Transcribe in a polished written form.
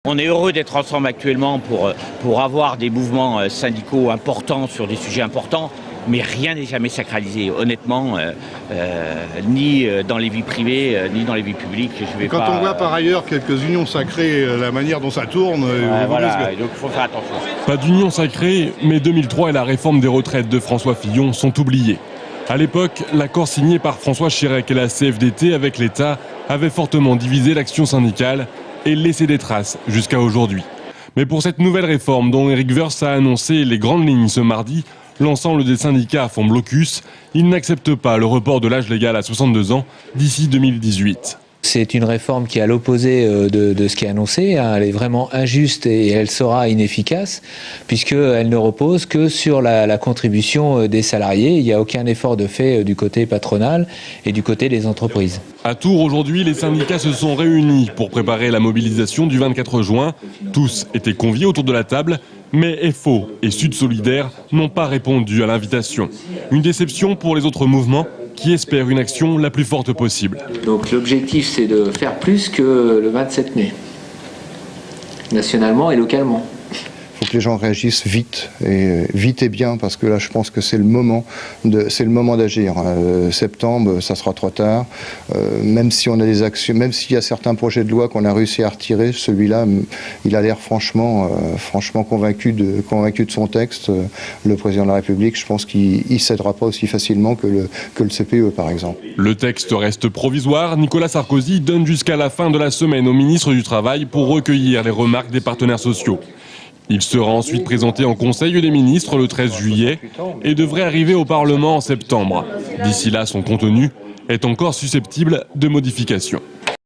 On est heureux d'être ensemble actuellement pour avoir des mouvements syndicaux importants sur des sujets importants, mais rien n'est jamais sacralisé, honnêtement, ni dans les vies privées, ni dans les vies publiques. Quand on voit par ailleurs quelques unions sacrées, la manière dont ça tourne... voilà, donc il faut faire attention. Pas d'union sacrée, mais 2003 et la réforme des retraites de François Fillon sont oubliés. À l'époque, l'accord signé par François Chirec et la CFDT avec l'État avait fortement divisé l'action syndicale et laissé des traces jusqu'à aujourd'hui. Mais pour cette nouvelle réforme dont Éric Woerth a annoncé les grandes lignes ce mardi, l'ensemble des syndicats font blocus. Ils n'acceptent pas le report de l'âge légal à 62 ans d'ici 2018. C'est une réforme qui est à l'opposé de ce qui est annoncé. Elle est vraiment injuste et elle sera inefficace puisqu'elle ne repose que sur la contribution des salariés. Il n'y a aucun effort de fait du côté patronal et du côté des entreprises. À Tours, aujourd'hui, les syndicats se sont réunis pour préparer la mobilisation du 24 juin. Tous étaient conviés autour de la table, mais FO et Sud Solidaire n'ont pas répondu à l'invitation. Une déception pour les autres mouvements qui espèrent une action la plus forte possible. Donc l'objectif, c'est de faire plus que le 27 mai, nationalement et localement. Il faut que les gens réagissent vite et bien, parce que là je pense que c'est le moment d'agir. Septembre, ça sera trop tard. Même si on a des actions, même s'il y a certains projets de loi qu'on a réussi à retirer, celui-là, il a l'air franchement convaincu de son texte. Le président de la République, je pense qu'il ne cédera pas aussi facilement que le CPE, par exemple. Le texte reste provisoire. Nicolas Sarkozy donne jusqu'à la fin de la semaine au ministre du Travail pour recueillir les remarques des partenaires sociaux. Il sera ensuite présenté en Conseil des ministres le 13 juillet et devrait arriver au Parlement en septembre. D'ici là, son contenu est encore susceptible de modification.